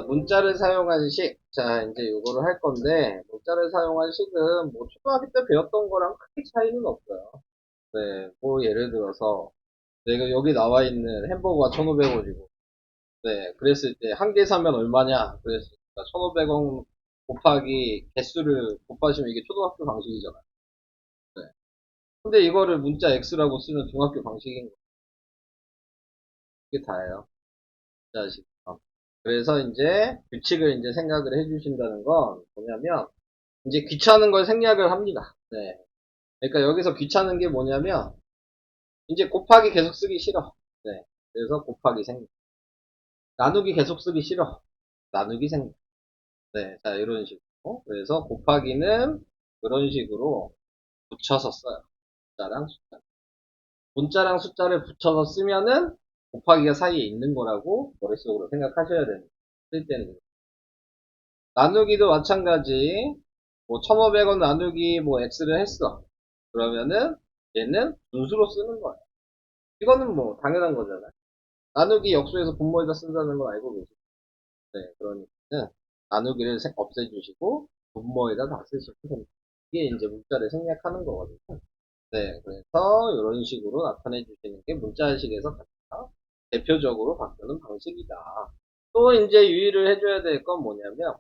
문자를 사용한 식. 자, 이제 요거를 할 건데, 문자를 사용한 식은 뭐 초등학교 때 배웠던 거랑 크게 차이는 없어요. 네, 뭐 예를 들어서, 내가 여기 나와 있는 햄버거가 1,500원이고, 네, 그랬을 때 한 개 사면 얼마냐? 그랬으니까 1,500원 곱하기 개수를 곱하시면 이게 초등학교 방식이잖아요. 네. 근데 이거를 문자 X라고 쓰면 중학교 방식인 거. 이게 다예요. 자식. 그래서 이제 규칙을 이제 생각을 해주신다는 건 뭐냐면, 이제 귀찮은 걸 생략을 합니다. 네. 그러니까 여기서 귀찮은 게 뭐냐면, 이제 곱하기 계속 쓰기 싫어. 네. 그래서 곱하기 생략. 나누기 계속 쓰기 싫어. 나누기 생략. 네. 자, 이런 식으로. 그래서 곱하기는 그런 식으로 붙여서 써요. 숫자랑 숫자. 문자랑 숫자를 붙여서 쓰면은 곱하기가 사이에 있는 거라고 머릿속으로 생각하셔야 됩니다. 쓸 때는. 나누기도 마찬가지. 뭐 1,500원 나누기 뭐 x를 했어. 그러면은 얘는 분수로 쓰는 거야. 이거는 뭐 당연한 거잖아. 나누기 역수에서 분모에다 쓴다는 걸 알고 계시죠? 네, 그러니까 나누기를 없애주시고 분모에다 다 쓰시면 됩니다. 이게 이제 문자를 생략하는 거거든요. 네, 그래서 이런 식으로 나타내 주시는 게 문자식에서 가장 대표적으로 바꾸는 방식이다. 또 이제 유의를 해줘야 될 건 뭐냐면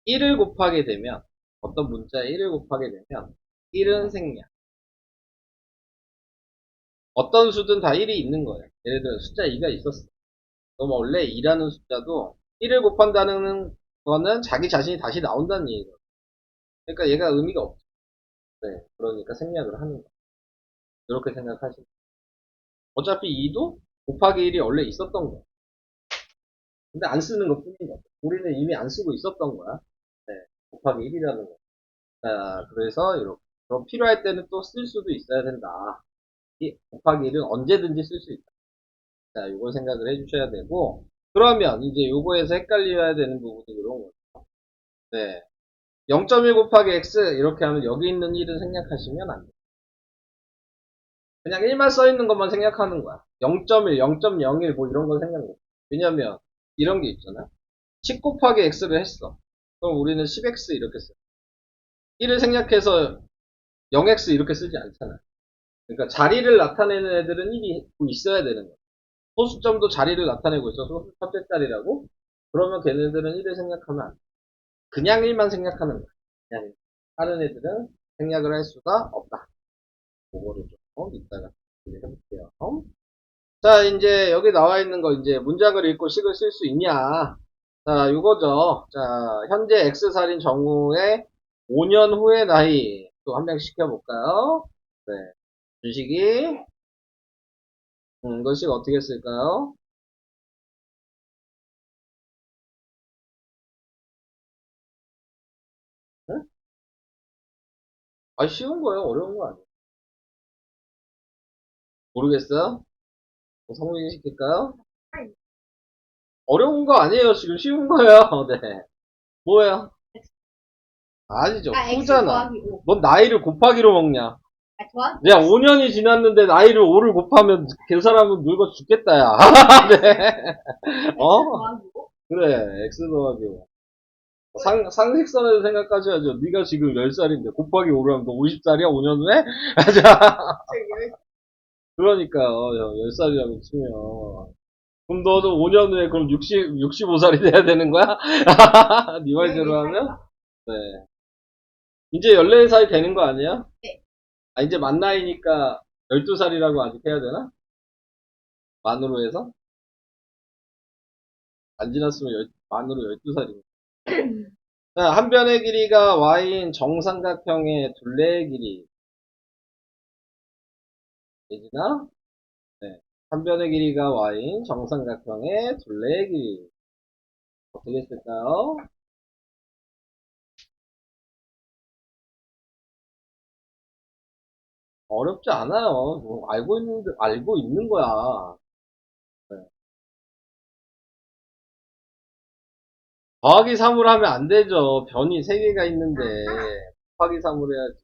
1을 곱하게 되면 어떤 문자에 1을 곱하게 되면 1은 생략. 어떤 수든 다 1이 있는 거예요. 예를 들어 숫자 2가 있었어. 그럼 원래 2라는 숫자도 1을 곱한다는 거는 자기 자신이 다시 나온다는 얘기거든요. 그러니까 얘가 의미가 없죠. 네, 그러니까 생략을 하는 거예요. 이렇게 생각하시면 어차피 2도 곱하기 1이 원래 있었던 거예요. 근데 안 쓰는 것 뿐인 거죠. 우리는 이미 안 쓰고 있었던 거야. 네, 곱하기 1이라는 거. 자, 그래서 이렇게. 그럼 필요할 때는 또 쓸 수도 있어야 된다. 이 곱하기 1은 언제든지 쓸 수 있다. 자, 요걸 생각을 해주셔야 되고, 그러면 이제 요거에서 헷갈려야 되는 부분이 이런 거죠. 네. 0.1 곱하기 x 이렇게 하면 여기 있는 1은 생략하시면 안 돼요. 그냥 1만 써 있는 것만 생략하는 거야. 0.1, 0.01 뭐 이런 건 생략 못 해. 왜냐면 이런 게 있잖아. 10 곱하기 x를 했어. 그럼 우리는 10x 이렇게 써. 1을 생략해서 0x 이렇게 쓰지 않잖아. 그러니까 자리를 나타내는 애들은 1이 있어야 되는 거야. 소수점도 자리를 나타내고 있어. 소수 첫째 자리라고. 그러면 걔네들은 1을 생략하면 안 돼. 그냥 1만 생략하는 거야. 그냥 다른 애들은 생략을 할 수가 없다. 그거를 좀 이따가 해볼게요. 자, 이제 여기 나와 있는 거 이제 문장을 읽고 식을 쓸 수 있냐. 자, 이거죠. 자, 현재 X살인 정우의 5년 후의 나이. 또 한 명 시켜볼까요? 네. 주식이, 이것식 어떻게 쓸까요? 응? 아, 쉬운 거예요. 어려운 거 아니에요. 모르겠어요? 성민이 시킬까요? 어려운 거 아니에요. 지금 쉬운 거예요. 네. 뭐예요? 아니죠. X 후잖아. 더하기 5. 넌 나이를 곱하기로 먹냐? 더하기 야, 5년이 지났는데 나이를 5를 곱하면 그 사람은 늙어 죽겠다, 야. 네. X 어? 더하기 5? 그래, X 더하기 5. 상식선에서 생각하셔야죠. 네가 지금 10살인데 곱하기 5를 하면 너 50살이야? 5년 후에? 자, 그러니까요. 10살이라고 치면. 그럼 너도 5년 후에 그럼 65살이 돼야 되는 거야? 네 말대로 하면? 네. 이제 14살이 되는 거 아니야? 네. 아, 이제 만 나이니까 12살이라고 아직 해야 되나? 만으로 해서? 안 지났으면 만으로 12살이니까. 자, 한 변의 길이가 y인 정삼각형의 둘레의 길이. 되지나? 네. 한 변의 길이가 y인 정삼각형의 둘레의 길이. 어떻게 쓸까요? 어렵지 않아요. 뭐 알고 있는 거야. 네. 더하기 3으로 하면 안 되죠. 변이 3개가 있는데, 곱하기 3으로 해야지.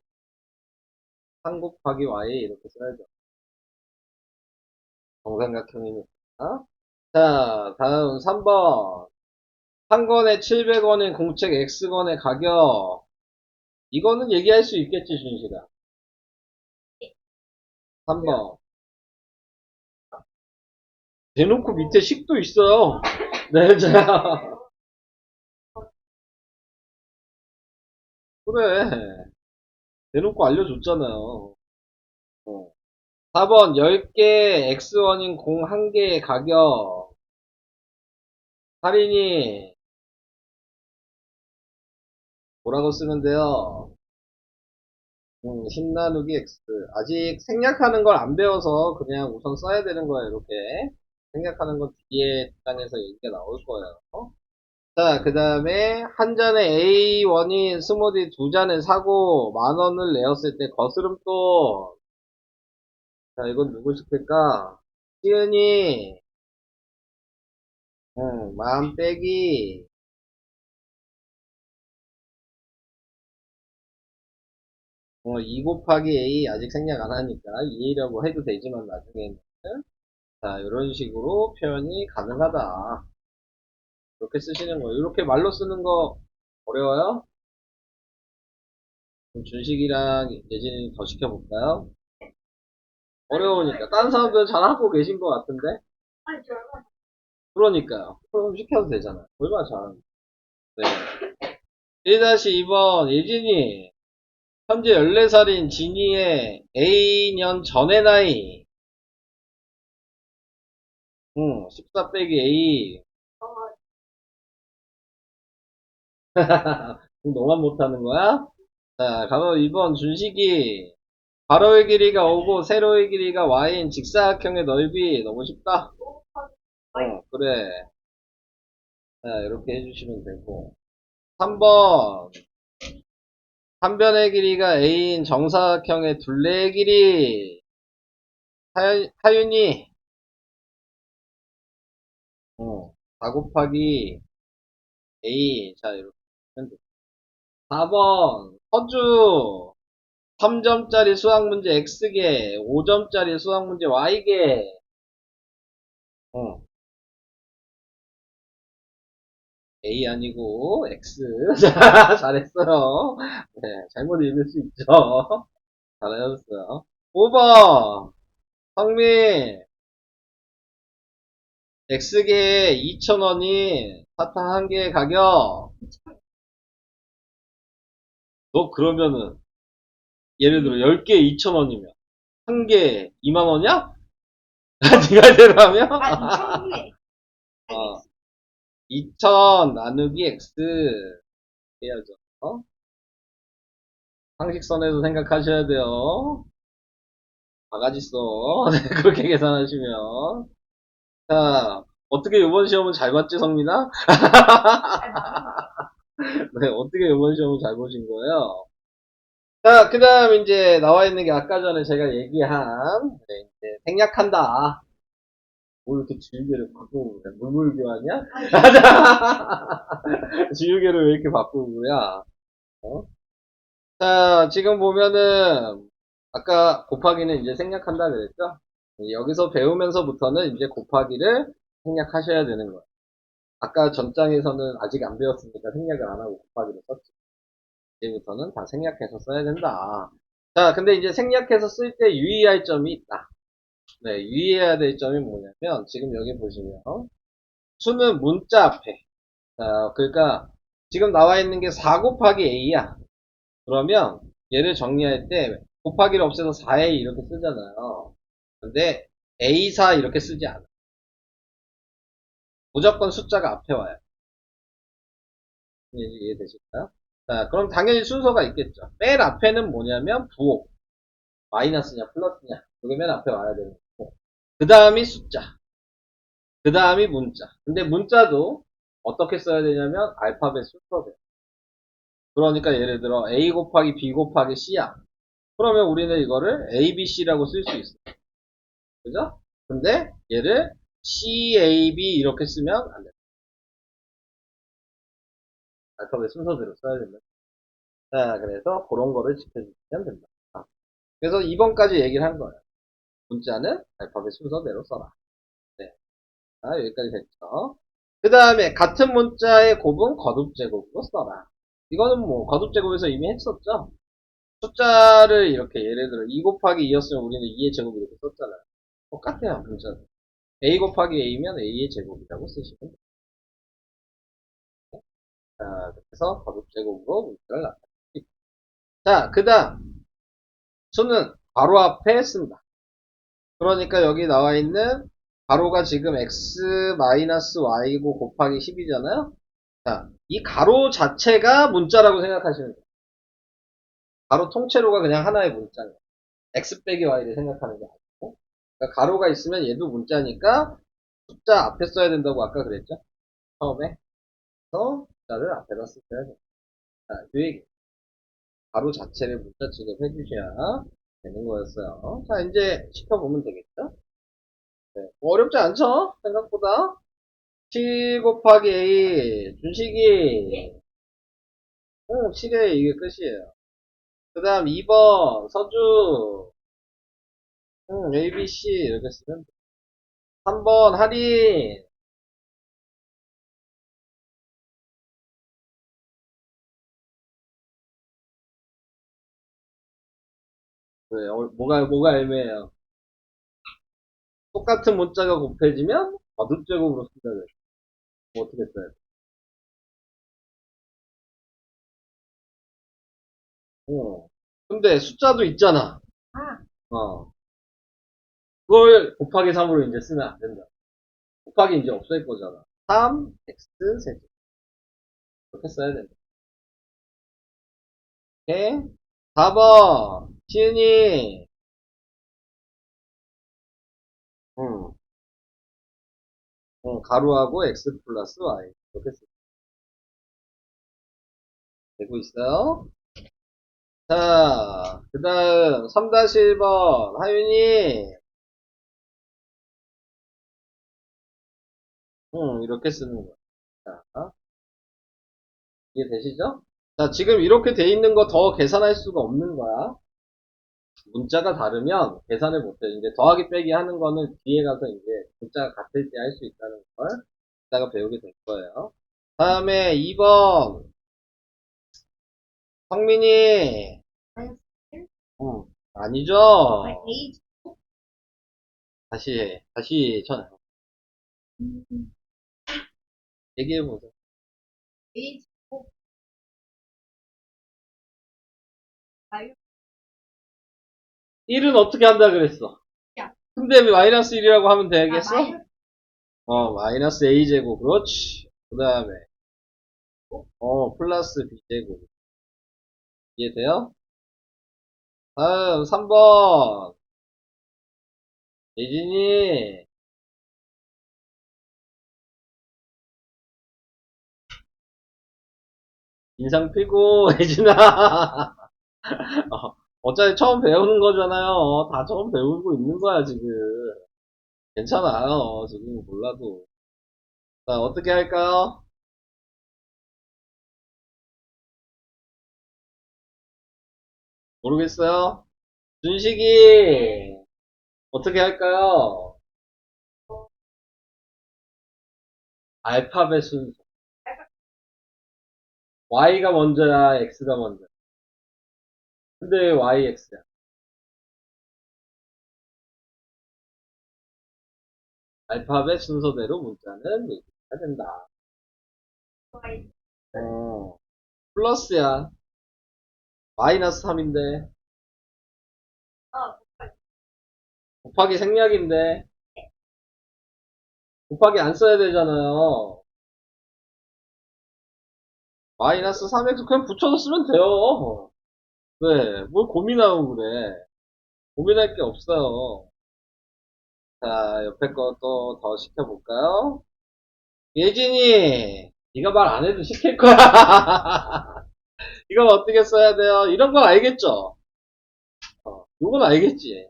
3 곱하기 y 이렇게 써야죠. 정삼각형이니까. 자, 다음 3번. 한 권에 700원인 공책 X권의 가격. 이거는 얘기할 수 있겠지, 준식아. 3번. 대놓고 밑에 식도 있어요. 네, 자. 그래. 대놓고 알려줬잖아요. 어. 4번, 10개 X1인 공 1개의 가격. 할인이 뭐라고 쓰면 돼요? 10 나누기 X. 아직 생략하는 걸 안 배워서 그냥 우선 써야 되는 거예요, 이렇게. 생략하는 건 뒤에 단에서 얘기가 나올 거예요. 자, 그 다음에 한 잔에 A1인 스무디 두 잔을 사고 만 원을 내었을 때 거스름돈. 자, 이건 누구 시킬까? 시은이, 만 빼기, 2 곱하기 A 아직 생략 안 하니까 2라고 해도 되지만 나중에는. 자, 이런 식으로 표현이 가능하다. 이렇게 쓰시는 거예요. 이렇게 말로 쓰는 거 어려워요? 그럼 준식이랑 예진이 더 시켜볼까요? 어려우니까. 다른 사람들은 잘하고 계신 것 같은데? 그러니까요. 그럼 시켜도 되잖아요. 얼마나 잘하는데. 네. 1-2번, 예진이. 현재 14살인 진이의 A년 전의 나이. 14 빼기 A. 너만 못하는 거야? 자, 가로 2번, 준식이. 가로의 길이가 5고, 세로의 길이가 Y인 직사각형의 넓이. 너무 쉽다? 그래. 자, 이렇게 해주시면 되고. 3번. 한 변의 길이가 A인 정사각형의 둘레의 길이. 하윤이, 4 곱하기 A. 자, 이렇게 하면 돼. 4번, 서주. 3점짜리 수학문제 X개, 5점짜리 수학문제 Y개. 어, A 아니고 X. 자, 잘했어요. 네, 잘못 읽을 수 있죠. 잘하셨어요. 5번, 성민. X개 2,000원이 사탕 한 개의 가격. 너 그러면은 예를 들어 10개 2,000원이면 한 개 2만 원이야? 네가 대로 하면? 어, 2,000 나누기 X 해야죠. 상식선에서 생각하셔야 돼요. 바가지 써. 네, 그렇게 계산하시면. 자, 어떻게 이번 시험은 잘 봤지, 성민아? 네, 어떻게 이번 시험은 잘 보신 거예요? 자, 그 다음 이제 나와 있는 게 아까 전에 제가 얘기한, 네, 이제 생략한다. 뭐 이렇게 지우개를 바꾸고 그래? 물물교환이야? 지우개를 왜 이렇게 바꾸고 그래? 어? 자, 지금 보면은, 아까 곱하기는 이제 생략한다 그랬죠? 여기서 배우면서부터는 이제 곱하기를 생략하셔야 되는 거예요. 아까 전장에서는 아직 안 배웠으니까 생략을 안 하고 곱하기를 썼죠. 이제부터는 다 생략해서 써야 된다. 자, 근데 이제 생략해서 쓸 때 유의할 점이 있다. 네, 유의해야 될 점이 뭐냐면, 지금 여기 보시면, 수는 문자 앞에. 자, 그러니까, 지금 나와 있는 게 4 곱하기 A야. 그러면, 얘를 정리할 때, 곱하기를 없애서 4A 이렇게 쓰잖아요. 근데, A4 이렇게 쓰지 않아. 무조건 숫자가 앞에 와요. 이해되실까요? 자, 그럼 당연히 순서가 있겠죠. 맨 앞에는 뭐냐면, 부호. 마이너스냐, 플러스냐. 이게 맨 앞에 와야 되는 거고. 그 다음이 숫자. 그 다음이 문자. 근데 문자도 어떻게 써야 되냐면 알파벳 순서대로. 그러니까 예를 들어 A 곱하기 B 곱하기 C야. 그러면 우리는 이거를 A, B, C라고 쓸 수 있어. 그죠? 근데 얘를 C, A, B 이렇게 쓰면 안 돼. 알파벳 순서대로 써야 된다. 자, 그래서 그런 거를 지켜주시면 된다. 그래서 2번까지 얘기를 한 거예요. 문자는 알파벳 순서대로 써라. 네. 자, 여기까지 됐죠. 그 다음에 같은 문자의 곱은 거듭제곱으로 써라. 이거는 뭐 거듭제곱에서 이미 했었죠. 숫자를 이렇게 예를 들어 2 곱하기 2였으면 우리는 2의 제곱 이렇게 썼잖아요. 똑같아요, 문자는. a 곱하기 a면 a의 제곱이라고 쓰시면 돼요. 자, 그래서 거듭제곱으로 문자를 나타냅니다. 자, 그 다음 수는 괄호 앞에 쓴다. 그러니까 여기 나와 있는 가로가 지금 x-y고 곱하기 10이잖아요. 자, 이 가로 자체가 문자라고 생각하시면 돼요. 가로 통째로가 그냥 하나의 문자예요. x 빼기 y를 생각하는 게 아니고. 그러니까 가로가 있으면 얘도 문자니까 숫자 앞에 써야 된다고 아까 그랬죠? 처음에. 그래서 숫자를 앞에다 쓰셔야 돼요. 자, 그 얘기. 가로 자체를 문자 취급해 주셔야 되는 거였어요. 자, 이제 시켜보면 되겠죠? 네. 뭐 어렵지 않죠? 생각보다. 7 곱하기 A, 준식이. 응, 7에 이게 끝이에요. 그 다음 2번, 서주. 응, A, B, C. 이렇게 쓰면 돼. 3번, 할인. 왜, 뭐가 애매해요? 똑같은 문자가 곱해지면 거듭제곱으로 쓴다 그랬어. 뭐 어떻게 써야 돼? 근데 숫자도 있잖아. 어. 그걸 곱하기 3으로 이제 쓰면 안 된다. 곱하기 이제 없앨 거잖아. 3, x, 세제. 이렇게 써야 된다. 오케이? 4번, 시은이. 응, 응, 가로하고 x 플러스 y. 이렇게 되고 있어요. 자, 그 다음, 3-1번, 하윤이. 응, 이렇게 쓰는 거야. 자, 이해되시죠? 자, 지금 이렇게 돼 있는 거 더 계산할 수가 없는 거야. 문자가 다르면 계산을 못해. 이제 더하기 빼기 하는 거는 뒤에 가서 이제 문자가 같을 때 할 수 있다는 걸 이따가 배우게 될 거예요. 다음에 2번, 성민이. 아니죠. 다시 얘기해보세요. 1은 어떻게 한다 그랬어? 근데 왜 마이너스 1이라고 하면 되겠어? 마이너스 a제곱. 그렇지. 그 다음에, 플러스 b제곱. 이해돼요? 다음, 3번. 예진이. 인상 피고, 예진아. 어차피 처음 배우는 거잖아요. 다 처음 배우고 있는 거야, 지금. 괜찮아요. 지금 몰라도. 자, 어떻게 할까요? 모르겠어요? 준식이. 어떻게 할까요? 알파벳 순서. Y가 먼저야, X가 먼저야. 근데 왜 YX야? 알파벳 순서대로 문자는 얘기해야 된다. 어, 플러스야. 마이너스 3인데. 곱하기 생략인데. 곱하기 안 써야 되잖아요. 마이너스 3x 그냥 붙여서 쓰면 돼요. 왜? 뭘 고민하고 그래. 고민할 게 없어요. 자, 옆에 것도 더 시켜볼까요? 예진이, 네가 말 안 해도 시킬 거야. 이건 어떻게 써야 돼요? 이런 건 알겠죠? 이건 알겠지?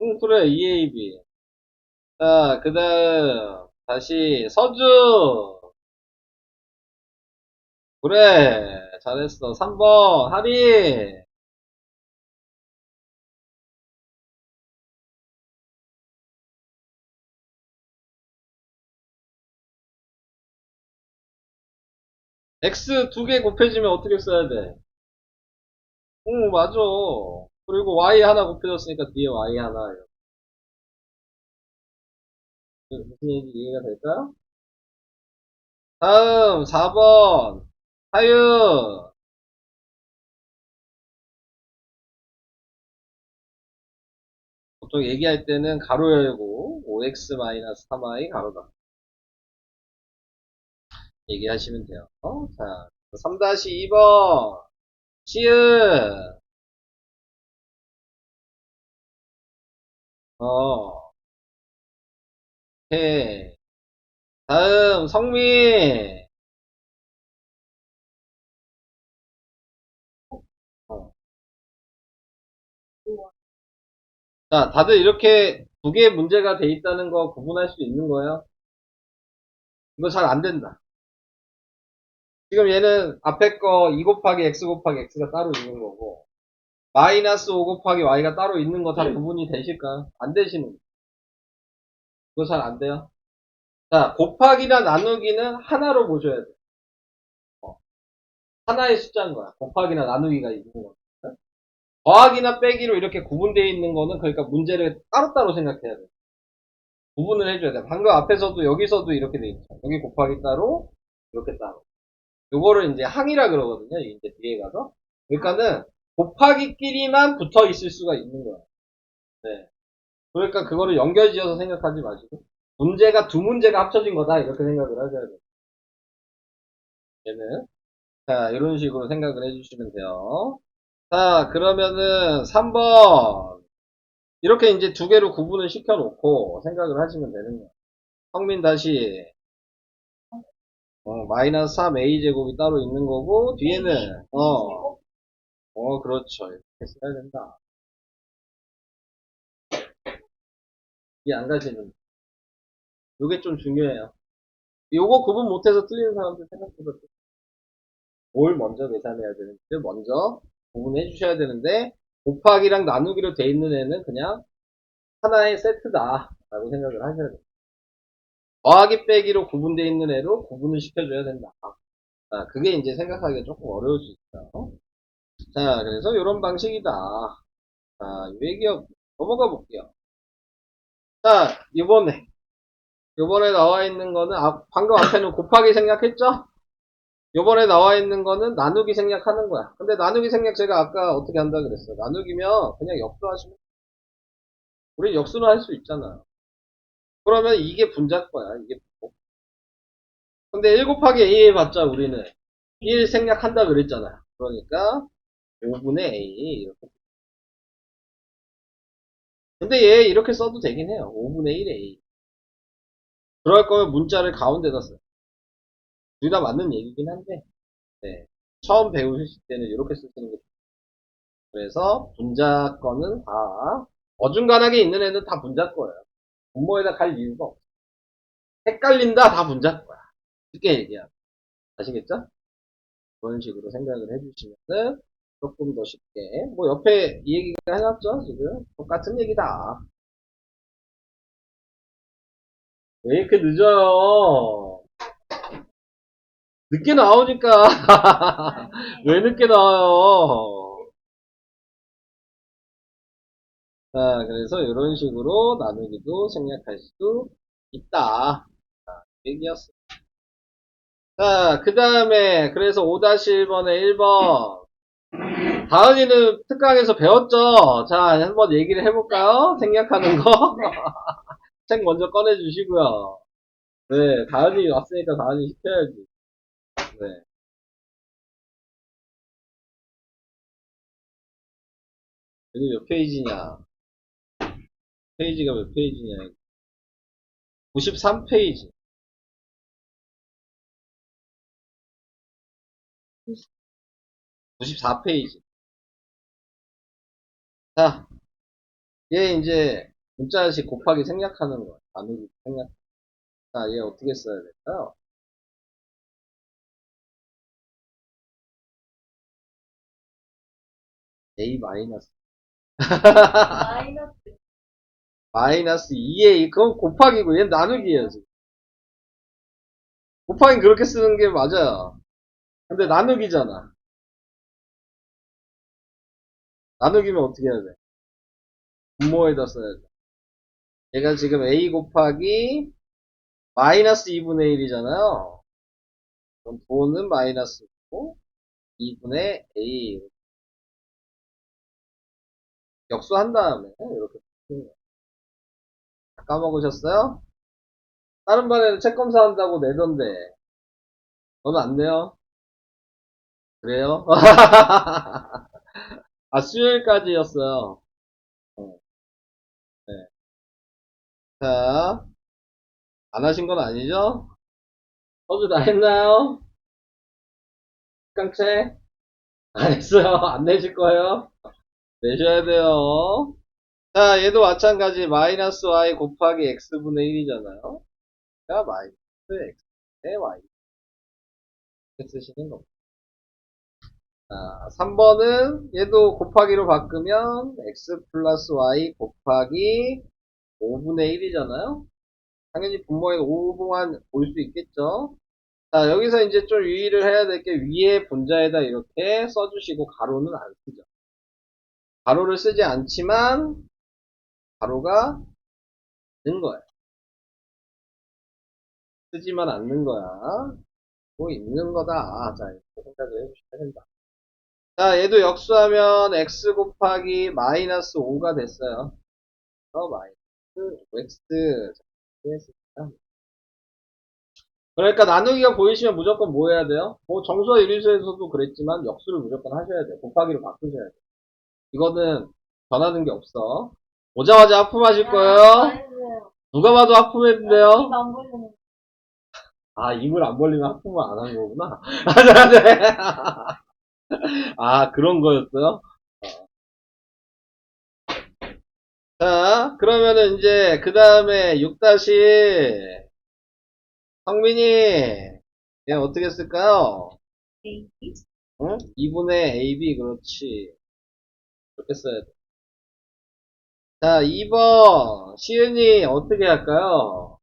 응, 그래, EAB. 자, 그 다음, 다시, 서주. 그래, 잘했어. 3번, 할인. x 두 개 곱해지면 어떻게 써야 돼? 응, 맞아. 그리고 y 하나 곱해졌으니까 뒤에 y 하나. 무슨 얘기 이해가 될까요? 다음 4번 하유. 보통 얘기할 때는 가로 열고 5x-3y 가로 닫고 얘기하시면 돼요. 자, 3-2번 시읒. 오케이. 다음 성민. 어. 자, 다들 이렇게 두 개의 문제가 돼 있다는 거 구분할 수 있는 거예요? 이거 잘 안 된다. 지금 얘는 앞에 거 2 곱하기 x 곱하기 x가 따로 있는 거고, 마이너스 5 곱하기 y가 따로 있는 거 다 구분이 되실까요? 안 되시는 거예요. 이거 잘 안 돼요? 자, 곱하기나 나누기는 하나로 보셔야 돼요. 하나의 숫자인 거야. 곱하기나 나누기가 있는 거. 더하기나 빼기로 이렇게 구분되어 있는 거는 그러니까 문제를 따로따로 생각해야 돼요. 구분을 해줘야 돼요. 방금 앞에서도 여기서도 이렇게 돼 있죠. 여기 곱하기 따로, 이렇게 따로. 요거를 이제 항이라 그러거든요. 이제 뒤에 가서. 그러니까는 곱하기끼리만 붙어 있을 수가 있는 거예요. 네. 그러니까 그거를 연결지어서 생각하지 마시고 문제가 두 문제가 합쳐진 거다 이렇게 생각을 하셔야 돼요. 얘는 자 이런 식으로 생각을 해주시면 돼요. 자 그러면은 3번 이렇게 이제 두 개로 구분을 시켜놓고 생각을 하시면 되는 거예요. 성민 다시 마이너스 3a 제곱이 따로 있는 거고 뒤에는 그렇죠. 이렇게 써야 된다. 이해 안 가시는 요게 좀 중요해요. 요거 구분 못해서 틀리는 사람들 생각보다 뭘 먼저 계산해야 되는지 먼저 구분해 주셔야 되는데 곱하기랑 나누기로 돼 있는 애는 그냥 하나의 세트다 라고 생각을 하셔야 돼요. 더하기 빼기로 구분되어 있는 애로 구분을 시켜줘야 된다. 자, 그게 이제 생각하기가 조금 어려울 수 있어요. 자, 그래서 이런 방식이다. 자, 요 얘기 넘어가 볼게요. 자, 요번에 나와 있는 거는 방금 앞에는 곱하기 생략했죠? 요번에 나와 있는 거는 나누기 생략하는 거야. 근데 나누기 생략 제가 아까 어떻게 한다 그랬어요. 나누기면 그냥 역수하시면 우리 역수는 할 수 있잖아요. 그러면 이게 분자일 거야. 이게 분모. 근데 1 곱하기 A 해봤자 우리는 1 생략한다 그랬잖아요. 그러니까 5분의 A 이렇게. 근데 얘 이렇게 써도 되긴 해요. 5분의 1 A. 그럴 거면 문자를 가운데다 써요. 둘 다 맞는 얘기긴 한데 네. 처음 배우실 때는 이렇게 쓰시는 게 좋아요. 그래서 분자 거는 다 어중간하게 있는 애는 다 분자 거예요. 분모에다 갈 이유가 없어. 헷갈린다 다 분자 거야. 쉽게 얘기하면. 아시겠죠? 그런 식으로 생각을 해주시면은 조금 더 쉽게. 뭐 옆에 이 얘기가 해놨죠? 지금 똑같은 얘기다. 왜 이렇게 늦어요? 늦게 나오니까. 왜 늦게 나와요? 자, 그래서 이런 식으로 나누기도 생략할 수 있다. 얘기였어. 자, 그 다음에, 그래서 5-1번에 1번. 다은이는 특강에서 배웠죠? 자, 한번 얘기를 해볼까요? 생략하는 거? 책 먼저 꺼내주시고요. 네, 다은이 왔으니까 다은이 시켜야지. 네. 여기 몇 페이지냐? 페이지가 몇 페이지냐? 93페이지. 94페이지. 자, 얘 이제 문자식 곱하기 생략하는 거야. 나누기 생략. 자, 얘 어떻게 써야 될까요? A 마이너스. 마이너스 2A. 그건 곱하기고, 얘는 나누기예요, 지금. 곱하기 그렇게 쓰는 게 맞아요. 근데 나누기잖아. 나누기면 어떻게 해야 돼? 분모에다 써야 돼. 얘가 지금 a 곱하기 마이너스 2분의 1이잖아요. 그럼 도는 마이너스고 2분의 a 역수한 다음에 이렇게 푸는 거예요. 까먹으셨어요? 다른 반에는 책 검사한다고 내던데 너는 안 내요? 그래요? 아, 수요일까지였어요. 어, 네. 자, 안 하신 건 아니죠? 서류 다 했나요? 깡체? 안 했어요. 안 내실 거예요? 내셔야 돼요. 자, 얘도 마찬가지 마이너스 y 곱하기 x분의 1이잖아요. 자, 마이너스 x분의 y 이렇게 쓰시는 겁니다. 자, 3번은 얘도 곱하기로 바꾸면 x 플러스 y 곱하기 5분의 1이잖아요. 당연히 분모에 5분만 볼 수 있겠죠. 자, 여기서 이제 좀 유의를 해야 될 게 위에 분자에다 이렇게 써주시고 가로는 안 쓰죠. 가로를 쓰지 않지만 가로가 있는 거야. 쓰지만 않는 거야. 뭐 있는 거다. 자, 이렇게 생각을 해주셔야 된다. 자, 얘도 역수하면 x 곱하기 마이너스 5가 됐어요. 마이너스 5x. 그러니까 나누기가 보이시면 무조건 뭐 해야 돼요? 뭐 정수와 유리수에서도 그랬지만 역수를 무조건 하셔야 돼요. 곱하기로 바꾸셔야 돼요. 이거는 변하는 게 없어. 오자마자 하품하실 거예요? 누가 봐도 하품했는데요? 아, 입을 안 벌리면 하품을 안 한 거구나. 아, 그런 거였어요? 자, 그러면은 이제, 그 다음에 6 성민이, 얘 어떻게 쓸까요? 응? 2분의 AB, 그렇지. 이렇게 써야 돼. 자, 2번, 시은이 어떻게 할까요?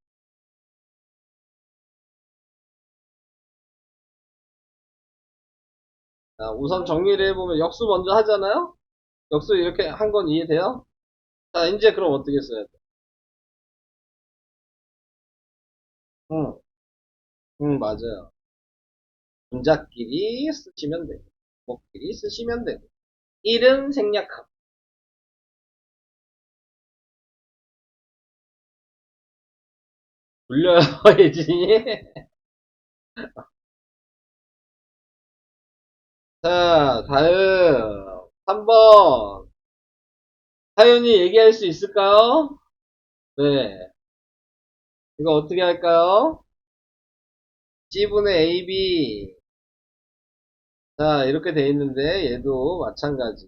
자, 우선 정리를 해보면 역수 먼저 하잖아요? 역수 이렇게 한 건 이해돼요? 자, 이제 그럼 어떻게 써야 돼? 응, 응, 맞아요. 분자끼리 쓰시면 되고, 목끼리 쓰시면 되고. 1은 생략하고. 돌려요, 예진이. 자, 다음. 3번. 사연이 얘기할 수 있을까요? 네. 이거 어떻게 할까요? C분의 AB. 자, 이렇게 돼 있는데, 얘도 마찬가지.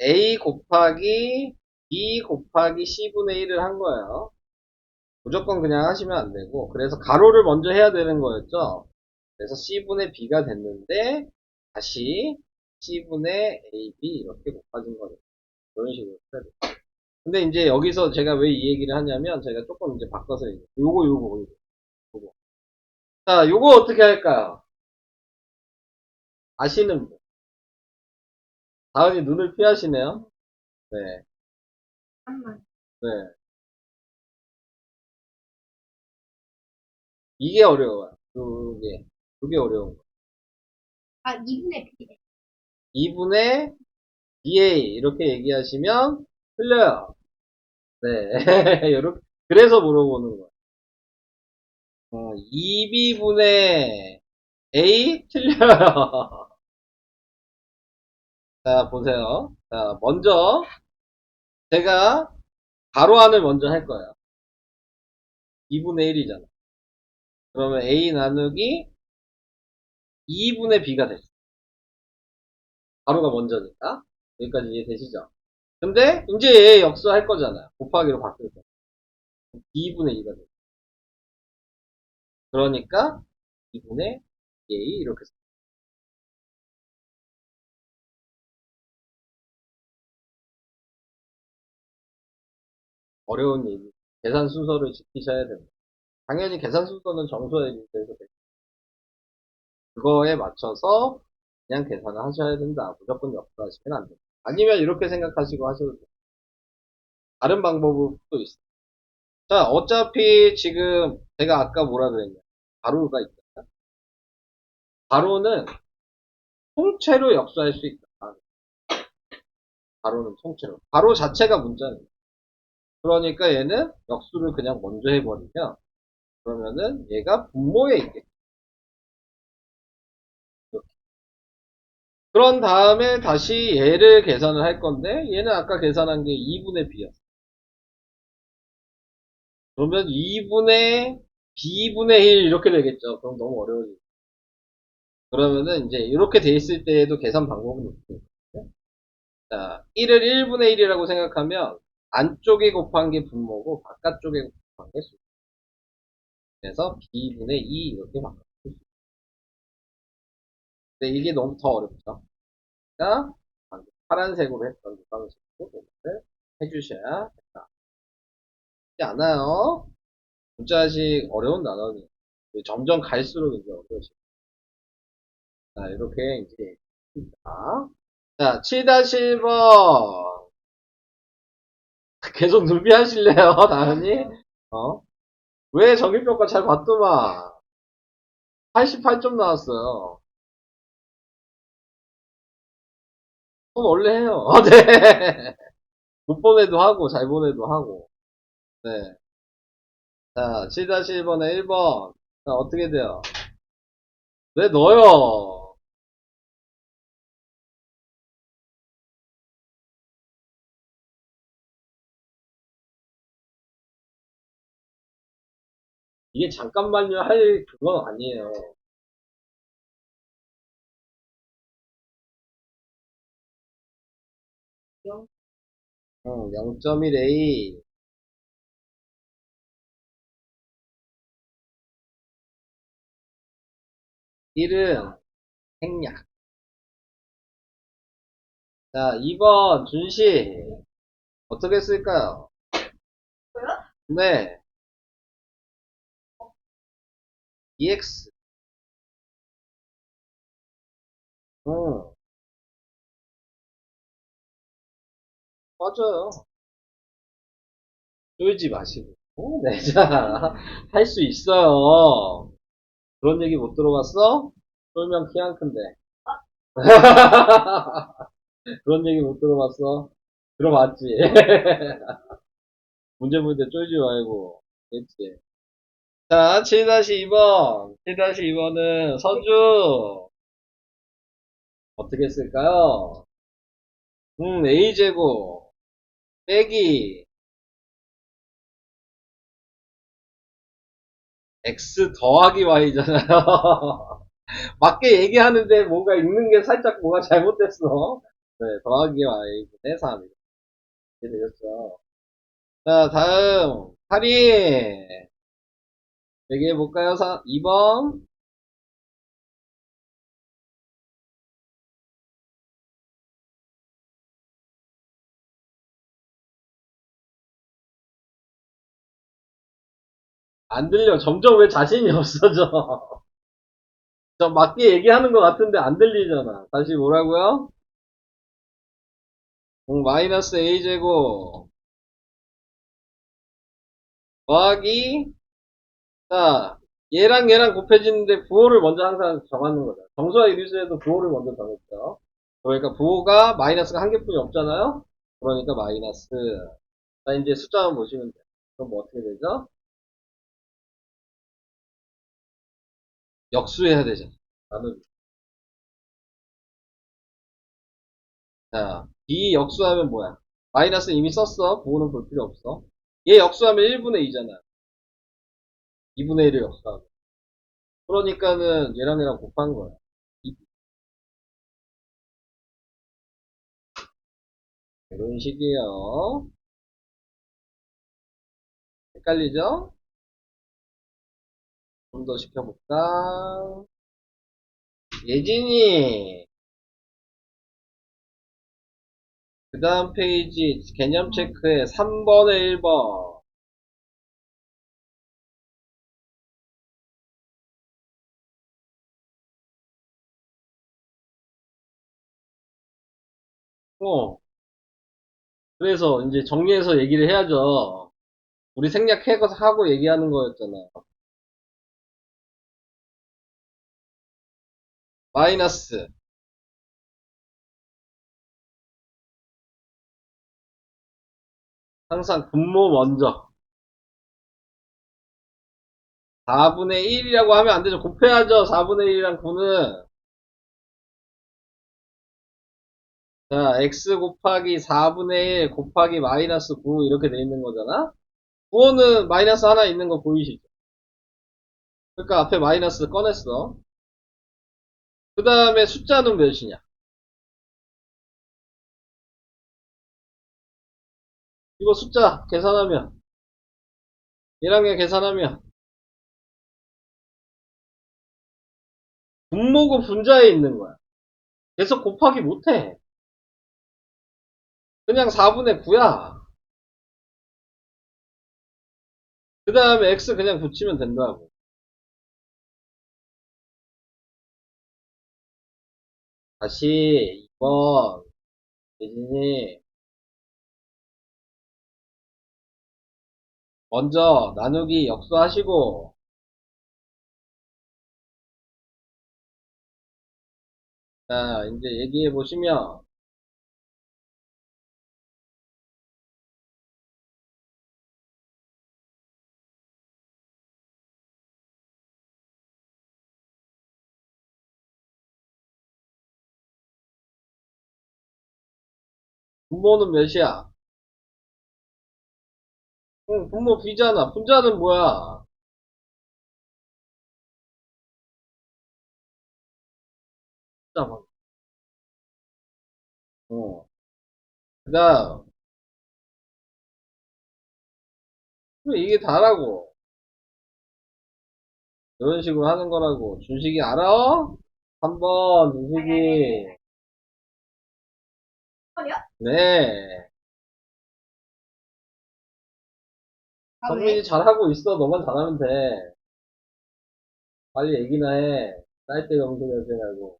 A 곱하기 B 곱하기 C분의 1을 한 거예요. 무조건 그냥 하시면 안 되고, 그래서 가로를 먼저 해야 되는 거였죠. 그래서 C분의 B가 됐는데, 다시 C분의 AB 이렇게 곱해진 거예요. 이런 식으로 해야 돼요. 근데 이제 여기서 제가 왜 이 얘기를 하냐면, 제가 조금 이제 바꿔서 얘기해요. 요거. 자, 요거 어떻게 할까요? 아시는 분. 다은이 눈을 피하시네요. 네, 네. 이게 어려워요. 그게 어려운 거. 2분의 BA 이렇게 얘기하시면 틀려요. 네. 요렇게 그래서 물어보는 거예요. 2B분의 A 틀려요. 자, 보세요. 자, 먼저 제가 가로안을 먼저 할 거예요. 2분의 1이잖아. 그러면 A 나누기 2분의 B가 됐어. 가로가 먼저니까. 여기까지 이해되시죠? 근데 이제 얘 역수할 거잖아요. 곱하기로 바꿀 거. 2분의 2가 돼. 그러니까 2분의 A 이렇게 써. 어려운 얘기. 계산 순서를 지키셔야 됩니다. 당연히 계산 순서는 정수의 문제에서 그거에 맞춰서 그냥 계산을 하셔야 된다. 무조건 역수하시면 안 된다. 아니면 이렇게 생각하시고 하셔도 돼요. 다른 방법도 있어요. 자, 어차피 지금 제가 아까 뭐라 그랬냐. 가로가 있잖아. 가로는 통째로 역수할 수 있다. 가로는 통째로. 가로 자체가 문자는. 그러니까 얘는 역수를 그냥 먼저 해버리면 그러면은 얘가 분모에 있겠죠. 그런 다음에 다시 얘를 계산을 할 건데 얘는 아까 계산한 게 2분의 b였어. 그러면 2분의 b분의 1 이렇게 되겠죠. 그럼 너무 어려워지죠. 그러면은 이제 이렇게 돼 있을 때에도 계산 방법은 있거든요. 자, 1을 1분의 1이라고 생각하면 안쪽에 곱한 게 분모고 바깥쪽에 곱한 게 수. 그래서 b분의 2 이렇게 바꿔. 근데 이게 너무 더 어렵죠. 그러니까 파란색으로 했던 그 방식으로 공부를 해주셔야 된다. 쉽지 않아요. 문자식 어려운 단어는 점점 갈수록 이제 어려워집니다. 자, 이렇게 이제 있습니다. 자, 7-1번. 계속 준비하실래요, 다은이? 어? 왜 정기평가 잘 봤더만. 88점 나왔어요. 그럼 원래 해요. 네. 못 보내도 하고, 잘 보내도 하고. 네. 자, 7-1번에 1번. 자, 어떻게 돼요? 왜 넣어요? 이게 잠깐만요 할 그건 아니에요. 응, 0.1a 1은 생략. 자, 2번 준씨 어떻게 쓸까요? 네, EX. 응, 맞아요. 쫄지 마시고. 네, 자, 할 수 있어요. 그런 얘기 못 들어봤어? 쫄면 키 안 큰데. 그런 얘기 못 들어봤어? 들어봤지? 문제 문제 쫄지 말고. 그치? 자, 7-2번. 7-2번은 서주. 어떻게 쓸까요? A제곱. 빼기. X 더하기 Y잖아요. 맞게 얘기하는데 뭔가 읽는 게 살짝 뭐가 잘못됐어. 네, 더하기 Y분의 3. 이렇게 되겠죠. 자, 다음. 8이. 얘기해볼까요? 2번. 안 들려. 점점 왜 자신이 없어져. 저 맞게 얘기하는 것 같은데 안 들리잖아. 다시 뭐라고요? 마이너스 a제곱 더하기 자 얘랑 얘랑 곱해지는데 부호를 먼저 항상 정하는 거죠. 정수와 유리수에도 부호를 먼저 정했죠. 그러니까 부호가 마이너스가 한 개뿐이 없잖아요. 그러니까 마이너스. 자 이제 숫자만 보시면 돼요. 그럼 뭐 어떻게 되죠? 역수해야 되죠. 나는 자 b 역수하면 뭐야? 마이너스 이미 썼어. 부호는 볼 필요 없어. 얘 역수하면 1분의 2잖아. 2분의 1을 역수하면. 그러니까는 얘랑 얘랑 곱한 거야. 이런 식이에요. 헷갈리죠? 좀 더 시켜볼까? 예진이, 그 다음 페이지 개념 체크에 3번에 1번. 어. 그래서 이제 정리해서 얘기를 해야죠. 우리 생략해서 하고 얘기하는 거였잖아. 마이너스. 항상 분모 먼저. 4분의 1이라고 하면 안 되죠. 곱해야죠. 4분의 1이랑 9는. 자, x 곱하기 4분의 1 곱하기 마이너스 9 이렇게 돼 있는 거잖아? 9호는 마이너스 하나 있는 거 보이시죠? 그러니까 앞에 마이너스 꺼냈어. 그 다음에 숫자는 몇이냐? 이거 숫자 계산하면 얘랑 얘 계산하면 분모고 분자에 있는 거야. 계속 곱하기 못해. 그냥 4분의 9야. 그 다음에 x 그냥 붙이면 된다고. 다시 2번 예진이 먼저 나누기 역수하시고 자 이제 얘기해 보시면 분모는 몇이야? 응, 분모 b잖아. 분자는 뭐야? 숫자 어. 그 다음 이게 다라고. 이런 식으로 하는 거라고. 준식이 알아? 3번 준식이. 네. 아, 성민이 왜? 잘하고 있어. 너만 잘하면 돼. 빨리 얘기나 해. 쌀때 영소리 하지 말고.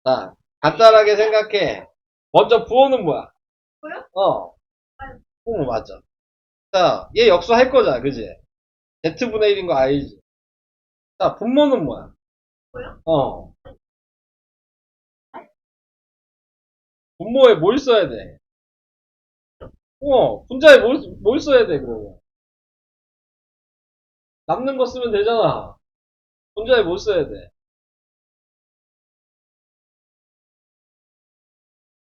자, 간단하게 생각해. 먼저 부호는 뭐야? 뭐요? 어, 아유, 맞아. 자, 얘 역수할 거잖아, 그지? z분의 1인 거 알지? 자, 분모는 뭐야? 뭐요? 어, 분모에 뭘 써야 돼? 분자에 뭘 써야 돼, 그러면? 남는 거 쓰면 되잖아. 분자에 뭘 써야 돼?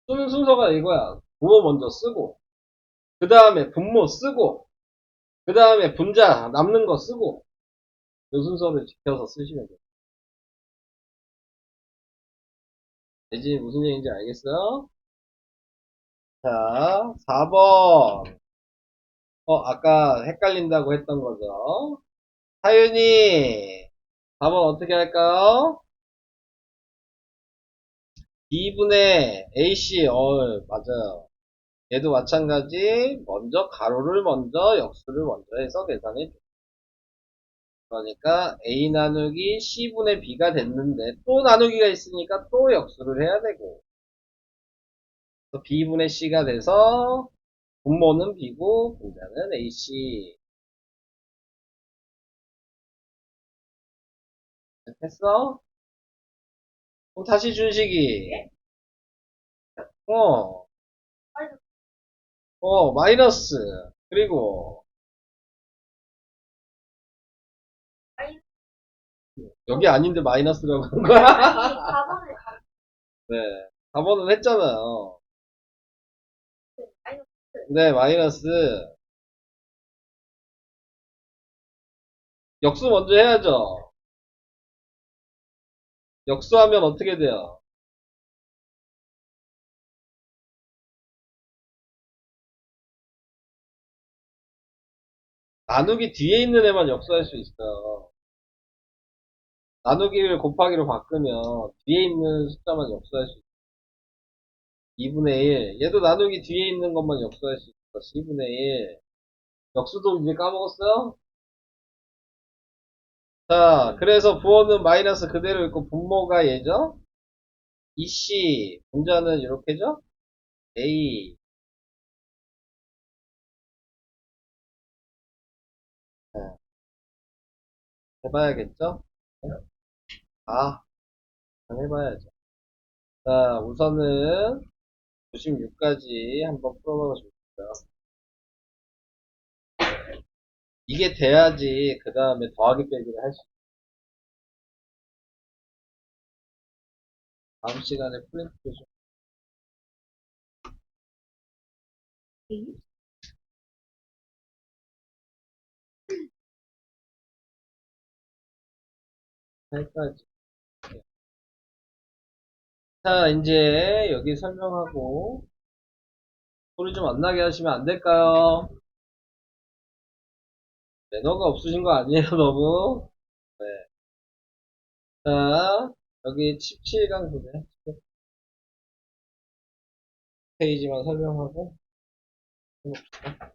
쓰는 순서가 이거야. 부호 먼저 쓰고, 그 다음에 분모 쓰고, 그 다음에 분자 남는 거 쓰고, 이 순서를 지켜서 쓰시면 돼. 되지? 무슨 얘기인지 알겠어? 자, 4번. 아까 헷갈린다고 했던 거죠. 하윤이, 4번 어떻게 할까요? B분의 AC, 맞아요. 얘도 마찬가지, 먼저 가로를 먼저, 역수를 먼저 해서 계산해 줘. 그러니까 A 나누기 C분의 B가 됐는데, 또 나누기가 있으니까 또 역수를 해야 되고, 또 B분의 C가 돼서, 분모는 B고, 분자는 AC. 했어? 그럼 다시 준식이. 어, 아유, 마이너스. 그리고, 아니, 여기 아닌데 마이너스라고 한 거야? 아니, 4번을 네. 4번은 했잖아요. 아니, 네, 마이너스. 역수 먼저 해야죠. 역수하면 어떻게 돼요? 나누기 뒤에 있는 애만 역수할 수 있어요. 나누기를 곱하기로 바꾸면 뒤에 있는 숫자만 역수할 수 있어요. 2분의 1. 얘도 나누기 뒤에 있는 것만 역수할 수 있어. 10분의 1. 역수도 이제 까먹었어요? 자, 그래서 부호는 마이너스 그대로 있고 분모가 얘죠? EC, 분자는 이렇게죠? A. 네, 해봐야겠죠? 아, 해봐야죠. 자, 우선은 96까지 한번 풀어봐 주십시오. 이게 돼야지 그 다음에 더하기 빼기를 할 수 있어요. 다음 시간에 프린트 좀 할까지. 자, 이제 여기 설명하고 소리 좀 안 나게 하시면 안 될까요? 매너가 없으신 거 아니에요, 너무? 네. 자, 여기 17강 보세요. 페이지만 설명하고 해봅시다.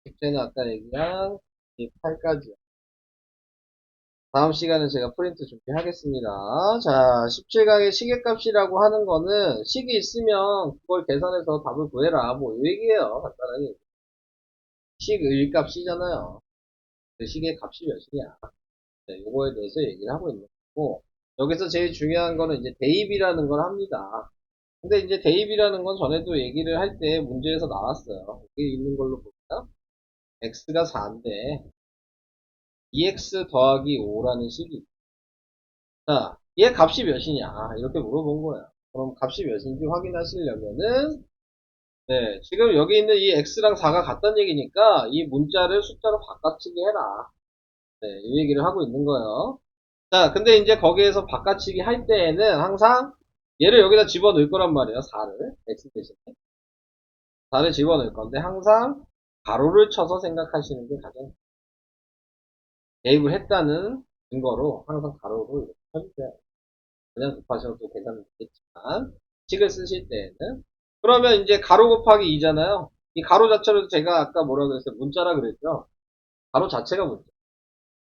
숙제는 아까 얘기한 8까지요. 다음 시간에 제가 프린트 준비하겠습니다. 자, 17강의 시계값이라고 하는 거는 식이 있으면 그걸 계산해서 답을 구해라. 뭐, 이 얘기예요. 간단하게. 식의값이잖아요. 그 식의 값이 몇이냐. 네, 요거에 대해서 얘기를 하고 있는 거고. 여기서 제일 중요한 거는 이제 대입이라는 걸 합니다. 근데 이제 대입이라는 건 전에도 얘기를 할 때 문제에서 나왔어요. 여기 있는 걸로 볼까요? x가 4인데 2x 더하기 5라는 식이 있어요. 자, 얘 값이 몇이냐 이렇게 물어본 거야. 그럼 값이 몇인지 확인하시려면은 네, 지금 여기 있는 이 x랑 4가 같다는 얘기니까 이 문자를 숫자로 바꿔치기 해라. 네, 이 얘기를 하고 있는 거예요. 자, 근데 이제 거기에서 바꿔치기 할 때에는 항상 얘를 여기다 집어넣을 거란 말이에요. 4를 x 대신에 4를 집어넣을 건데 항상 가로를 쳐서 생각하시는 게 가장 대입을 했다는 증거로 항상 가로로 이렇게 쳐주세요. 그냥 곱하셔도 계산은 되겠지만 식을 쓰실 때에는 그러면 이제 가로 곱하기 2잖아요. 이 가로 자체로 제가 아까 뭐라 그랬어요? 문자라 그랬죠? 가로 자체가 문자.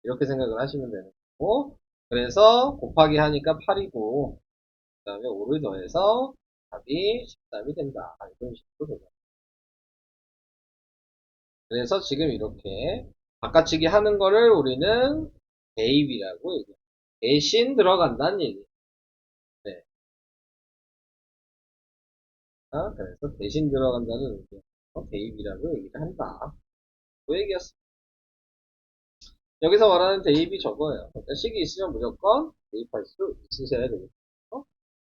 이렇게 생각을 하시면 되는 거고 그래서 곱하기 하니까 8이고 그 다음에 5를 더해서 답이 13이 된다. 이런 식으로 되죠. 그래서 지금 이렇게 바꿔치기 하는 거를 우리는 대입이라고 얘기해요. 대신 들어간다는 얘기예요. 네. 그래서 대신 들어간다는 의미에서 대입이라고 얘기를 한다. 그 얘기였어. 여기서 말하는 대입이 저거예요. 그러니까 식이 있으면 무조건 대입할 수 있으셔야 되겠죠.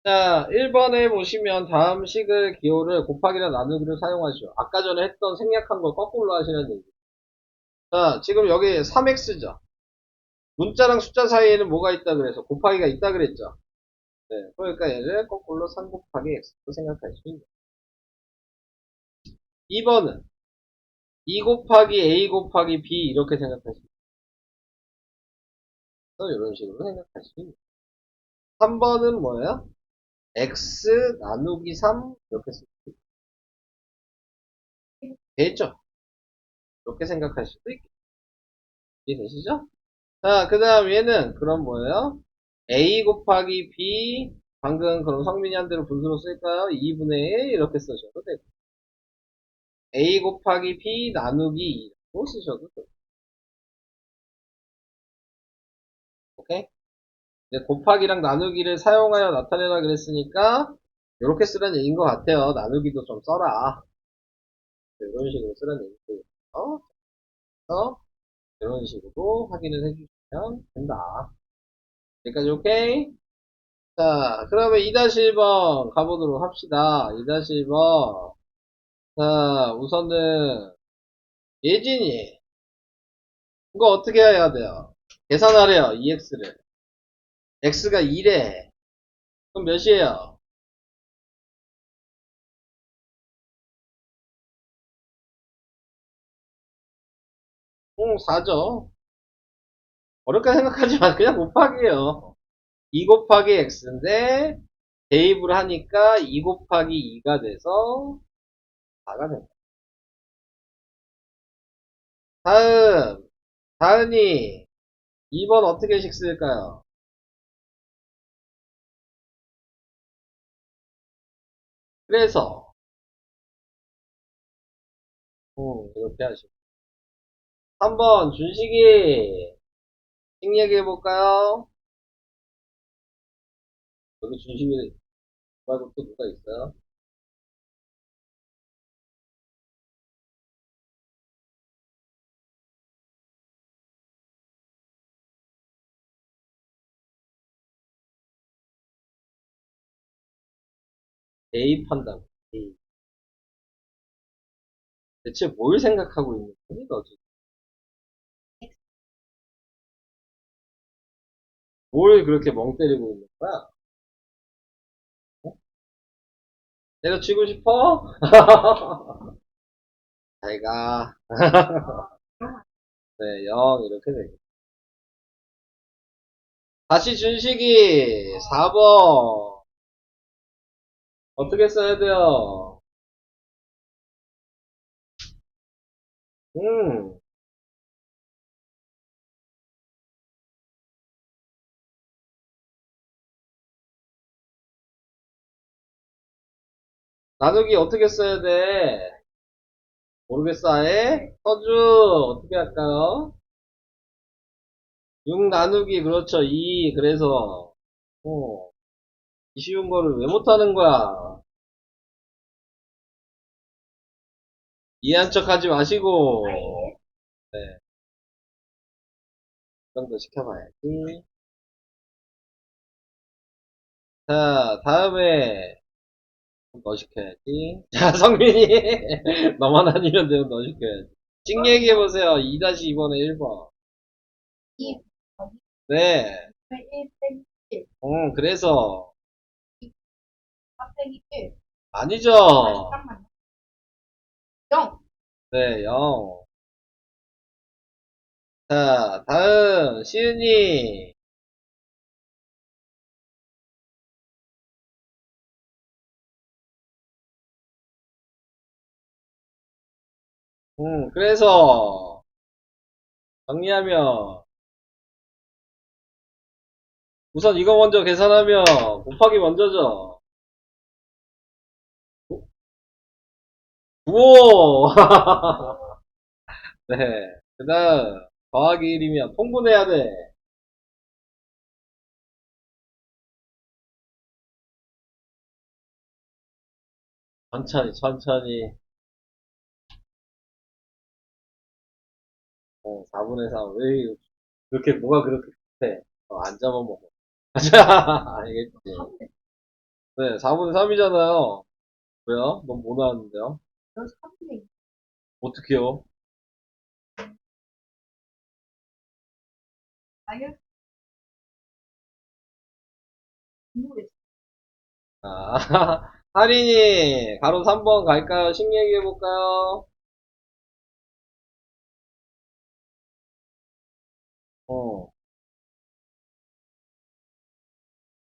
자, 1번에 보시면 다음 식을 기호를 곱하기나 나누기로 사용하시오. 아까 전에 했던 생략한 걸 거꾸로 하시는 얘기. 자, 지금 여기 3x죠. 문자랑 숫자 사이에는 뭐가 있다 그래서 곱하기가 있다 그랬죠. 네, 그러니까 얘를 거꾸로 3 곱하기 x로 생각할 수 있는. 2번은 2 곱하기 a 곱하기 b 이렇게 생각할 수 있어. 이런 식으로 생각할 수 있는. 3번은 뭐예요? x 나누기 3 이렇게 쓸 수 있죠. 이렇게 생각할 수도 있겠죠. 이해되시죠? 자, 그 다음 얘는 그럼 뭐예요? a 곱하기 b 방금 그럼 성민이 한 대로 분수로 쓸까요? 2분의 1 이렇게 쓰셔도 되고 a 곱하기 b 나누기 2라고 쓰셔도 되고 오케이? 이제 곱하기랑 나누기를 사용하여 나타내라 그랬으니까 이렇게 쓰라는 얘기인 것 같아요. 나누기도 좀 써라. 이런 식으로 쓰라는 얘기고요. 그래서 이런 식으로 확인을 해주시면 된다. 여기까지 오케이? 자, 그러면 2-1번 가보도록 합시다. 2-1번. 자, 우선은 예진이 이거 어떻게 해야 돼요? 계산하래요. EX를. X가 2래. 그럼 몇이에요? 4죠. 어렵게 생각하지 마. 그냥 곱하기예요. 2 곱하기 X인데 대입을 하니까 2 곱하기 2가 돼서 4가 된다. 다음 다은이, 2번 어떻게식 쓸까요? 그래서, 이렇게 하시고. 3번, 준식이, 식 얘기해볼까요? 여기 준식이 말고 또 누가 있어요? 대입한다고. 대입. 대체 뭘 생각하고 있는 거니, 너 지금? 뭘 그렇게 멍 때리고 있는 거야? 어? 때려치고 싶어? 잘 가. 네, 0, 이렇게 되겠다. 다시 준식이, 4번. 어떻게 써야 돼요? 음, 나누기 어떻게 써야 돼? 모르겠어, 아예? 서주, 어떻게 할까요? 6 나누기, 그렇죠, 2, 그래서, 이 쉬운 거를 왜 못하는 거야? 이해한 척 하지 마시고, 아예. 네, 그 정도 시켜봐야지. 자, 다음에, 너 시켜야지. 자, 성민이. 너만 아니면 되면 너 시켜야지. 찍 얘기해보세요. 2-2번에 1번. 2, 네. 1 빼기 1, 그래서, 4 빼기 1. 아니죠. 잠깐만요. 0. 네, 0. 자, 다음, 시은이. 그래서, 정리하면, 우선 이거 먼저 계산하면, 곱하기 먼저죠. 우오! 네. 그 다음, 더하기 1이면 통분해야 돼. 천천히, 천천히. 4분의 3. 왜, 그렇게, 뭐가 그렇게 급해? 안 잡아먹어. 알겠지? 네, 4분의 3이잖아요. 왜요? 너무 못 나왔는데요? 3분의 2. 어떻게요? 아예. 모르겠어. 아, 할인이, 가로 3번 갈까요? 식 얘기해볼까요? 어,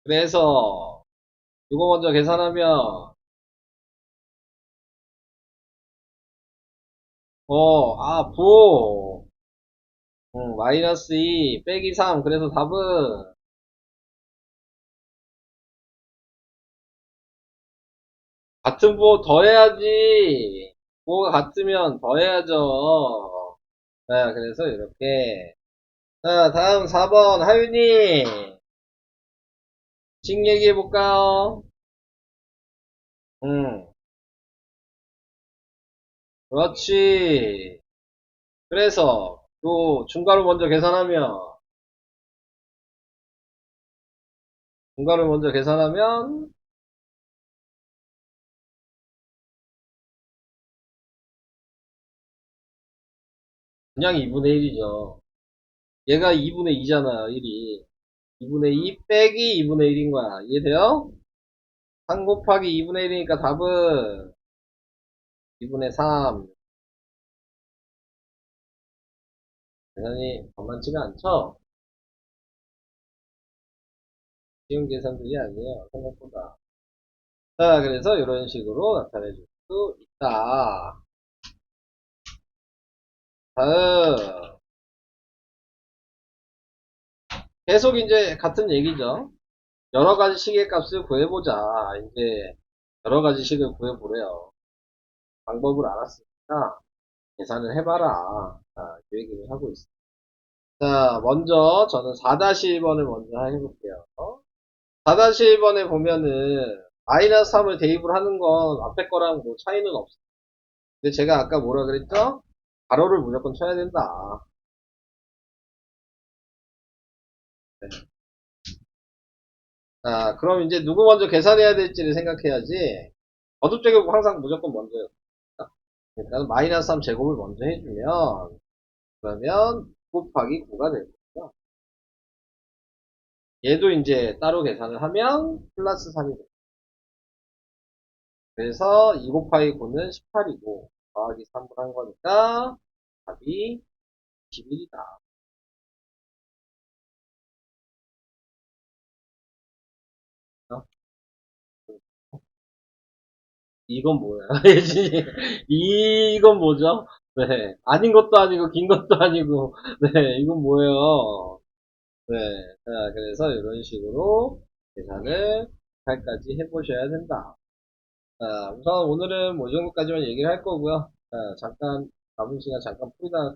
그래서, 이거 먼저 계산하면, 부, 마이너스 2, 빼기 3. 그래서 답은, 같은 부호 더해야지. 부호가 같으면 더해야죠. 자, 그래서 이렇게. 자, 다음 4번, 하윤이. 식 얘기해볼까요? 음, 그렇지. 그래서, 또, 중괄호 먼저 계산하면, 중괄호 먼저 계산하면, 그냥 2분의 1이죠. 얘가 2분의 2잖아요, 1이. 2분의 2 빼기 2분의 1인 거야. 이해돼요? 3 곱하기 2분의 1이니까 답은 2분의 3. 계산이 만만치가 않죠? 쉬운 계산들이 아니에요, 생각보다. 자, 그래서 이런 식으로 나타내 줄 수 있다. 다음. 계속 이제 같은 얘기죠. 여러 가지 식의 값을 구해보자. 이제 여러 가지 식을 구해보래요. 방법을 알았으니까 계산을 해봐라. 자, 그 얘기를 하고 있어요. 자, 먼저 저는 4-1번을 먼저 해볼게요. 4-1번에 보면은 마이너스 3을 대입을 하는 건 앞에 거랑 뭐 차이는 없어요. 근데 제가 아까 뭐라 그랬죠? 가로를 무조건 쳐야 된다. 네. 자, 그럼 이제 누구 먼저 계산해야 될지를 생각해야지. 거듭 제곱 항상 무조건 먼저요. 그러니까 마이너스 3 제곱을 먼저 해주면 그러면 곱하기 9가 되고요. 얘도 이제 따로 계산을 하면 플러스 3이 돼요. 그래서 2 곱하기 9는 18이고 더하기 3을 한 거니까 답이 21이다. 이건 뭐야? 이건 뭐죠? 네. 아닌 것도 아니고, 긴 것도 아니고, 네. 이건 뭐예요? 네. 자, 그래서 이런 식으로 계산을 8까지 해보셔야 된다. 자, 우선 오늘은 뭐 이 정도까지만 얘기를 할 거고요. 자, 잠깐, 남은 시간 잠깐 풀이다